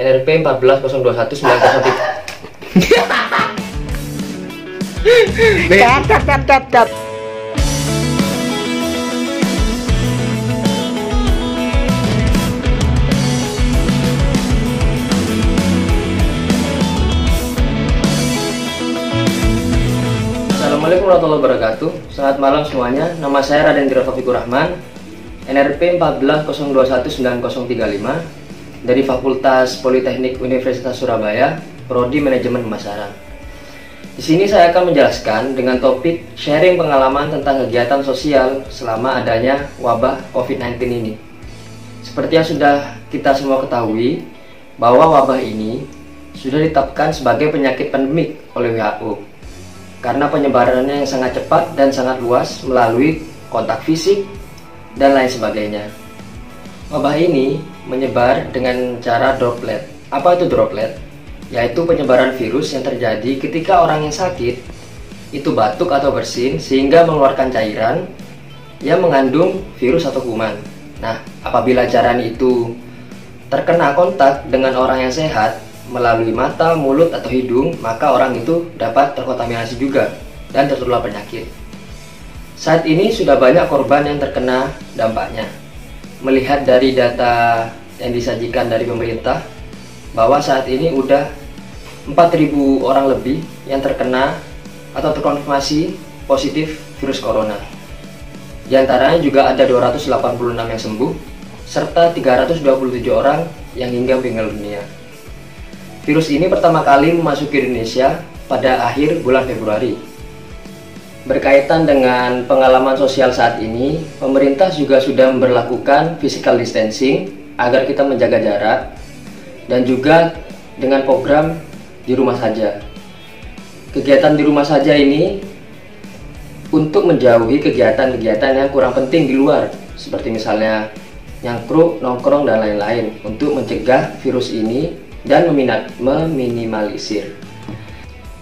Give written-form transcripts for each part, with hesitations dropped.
NRP 14.01.913. Cut. Assalamualaikum warahmatullahi wabarakatuh. Selamat malam semuanya. Nama saya Raden Taufikur Rahman, NRP 14.01.913 dari Fakultas Politeknik Universitas Surabaya, Prodi Manajemen Pemasaran. Di sini saya akan menjelaskan dengan topik sharing pengalaman tentang kegiatan sosial selama adanya wabah COVID-19 ini. Seperti yang sudah kita semua ketahui, bahwa wabah ini sudah ditetapkan sebagai penyakit pandemik oleh WHO karena penyebarannya yang sangat cepat dan sangat luas melalui kontak fisik dan lain sebagainya. Wabah ini menyebar dengan cara droplet. Apa itu droplet? Yaitu penyebaran virus yang terjadi ketika orang yang sakit itu batuk atau bersin sehingga mengeluarkan cairan yang mengandung virus atau kuman. Nah, apabila cairan itu terkena kontak dengan orang yang sehat melalui mata, mulut, atau hidung, maka orang itu dapat terkontaminasi juga dan tertular penyakit. Saat ini sudah banyak korban yang terkena dampaknya. Melihat dari data yang disajikan dari pemerintah, bahwa saat ini udah 4.000 orang lebih yang terkena atau terkonfirmasi positif virus corona. Di antaranya juga ada 286 yang sembuh, serta 327 orang yang hingga meninggal dunia. Virus ini pertama kali memasuki Indonesia pada akhir bulan Februari. Berkaitan dengan pengalaman sosial saat ini, pemerintah juga sudah memberlakukan physical distancing agar kita menjaga jarak, dan juga dengan program di rumah saja. Kegiatan di rumah saja ini untuk menjauhi kegiatan-kegiatan yang kurang penting di luar, seperti misalnya nyangkruk, nongkrong, dan lain-lain, untuk mencegah virus ini dan meminimalisir.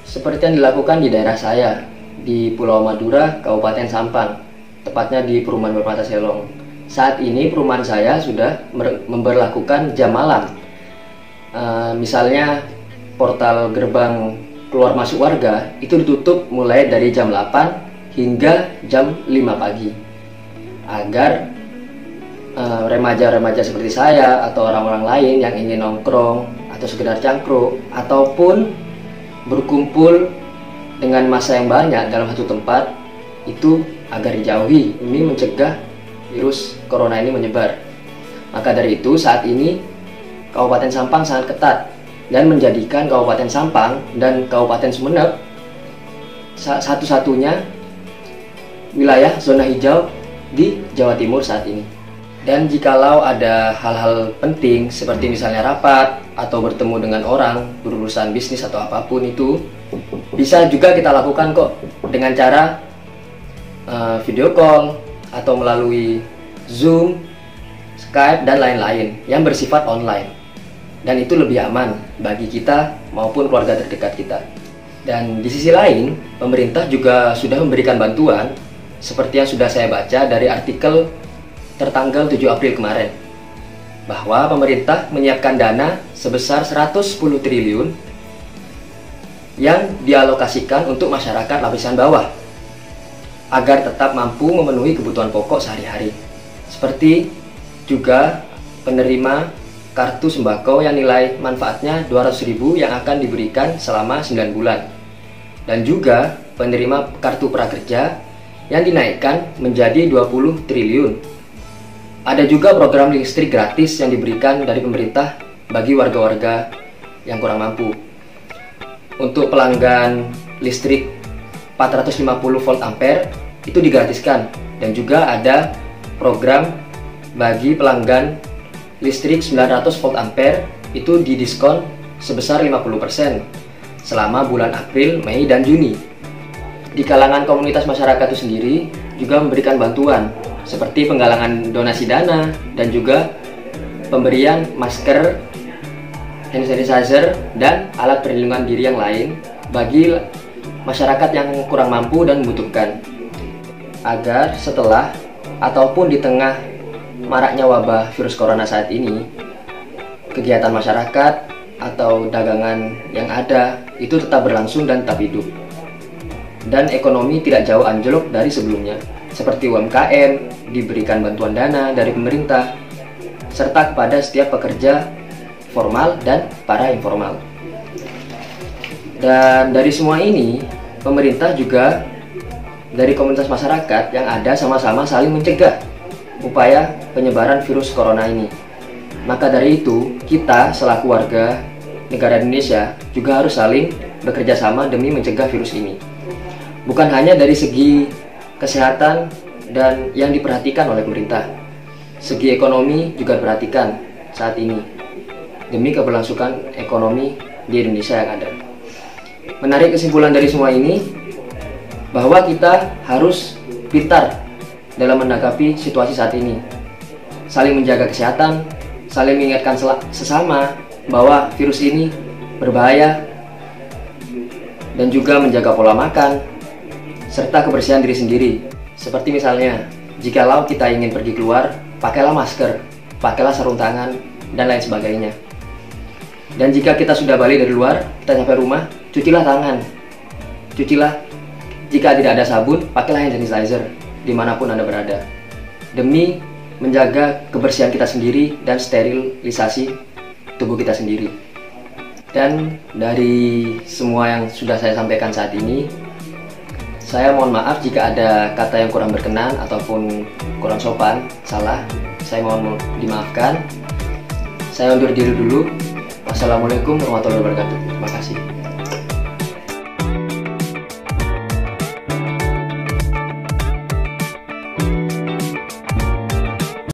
Seperti yang dilakukan di daerah saya, di Pulau Madura, Kabupaten Sampang, tepatnya di Perumahan Permata Selong. Saat ini perumahan saya sudah memberlakukan jam malam. Misalnya portal gerbang keluar masuk warga itu ditutup mulai dari jam 8 hingga jam 5 pagi, agar remaja-remaja seperti saya atau orang-orang lain yang ingin nongkrong atau sekedar cangkruk ataupun berkumpul dengan massa yang banyak dalam satu tempat itu agar dijauhi, ini mencegah virus corona ini menyebar. Maka dari itu saat ini Kabupaten Sampang sangat ketat dan menjadikan Kabupaten Sampang dan Kabupaten Sumeneb satu-satunya wilayah zona hijau di Jawa Timur saat ini. Dan jikalau ada hal-hal penting seperti misalnya rapat atau bertemu dengan orang, berurusan bisnis atau apapun itu, bisa juga kita lakukan kok dengan cara video call atau melalui Zoom, Skype, dan lain-lain yang bersifat online. Dan itu lebih aman bagi kita maupun keluarga terdekat kita. Dan di sisi lain, pemerintah juga sudah memberikan bantuan seperti yang sudah saya baca dari artikel tertanggal 7 April kemarin, bahwa pemerintah menyiapkan dana sebesar 110 triliun yang dialokasikan untuk masyarakat lapisan bawah agar tetap mampu memenuhi kebutuhan pokok sehari-hari, seperti juga penerima kartu sembako yang nilai manfaatnya 200.000 yang akan diberikan selama 9 bulan, dan juga penerima kartu prakerja yang dinaikkan menjadi 20 triliun. Ada juga program listrik gratis yang diberikan dari pemerintah bagi warga-warga yang kurang mampu. Untuk pelanggan listrik 450 volt ampere itu digratiskan, dan juga ada program bagi pelanggan listrik 900 volt ampere itu didiskon sebesar 50% selama bulan April, Mei, dan Juni. Di kalangan komunitas masyarakat itu sendiri juga memberikan bantuan seperti penggalangan donasi dana dan juga pemberian masker, hand sanitizer, dan alat perlindungan diri yang lain bagi masyarakat yang kurang mampu dan membutuhkan, agar setelah ataupun di tengah maraknya wabah virus corona saat ini, kegiatan masyarakat atau dagangan yang ada itu tetap berlangsung dan tetap hidup. Dan ekonomi tidak jauh anjlok dari sebelumnya, seperti UMKM diberikan bantuan dana dari pemerintah, serta kepada setiap pekerja formal dan para informal. Dan dari semua ini, pemerintah juga dari komunitas masyarakat yang ada sama-sama saling mencegah upaya penyebaran virus corona ini. Maka dari itu, kita selaku warga negara Indonesia juga harus saling bekerja sama demi mencegah virus ini. Bukan hanya dari segi kesehatan dan yang diperhatikan oleh pemerintah, segi ekonomi juga diperhatikan saat ini demi keberlangsungan ekonomi di Indonesia yang ada. Menarik kesimpulan dari semua ini bahwa kita harus pintar dalam menanggapi situasi saat ini, saling menjaga kesehatan, saling mengingatkan sesama bahwa virus ini berbahaya, dan juga menjaga pola makan serta kebersihan diri sendiri. Seperti misalnya, jikalau kita ingin pergi keluar, pakailah masker, pakailah sarung tangan, dan lain sebagainya. Dan jika kita sudah balik dari luar, kita sampai rumah, cucilah tangan. Cucilah, jika tidak ada sabun, pakailah hand sanitizer dimanapun Anda berada, demi menjaga kebersihan kita sendiri dan sterilisasi tubuh kita sendiri. Dan dari semua yang sudah saya sampaikan saat ini, saya mohon maaf jika ada kata yang kurang berkenan ataupun kurang sopan, salah, saya mohon dimaafkan. Saya undur diri dulu. Wassalamualaikum warahmatullahi wabarakatuh. Terima kasih.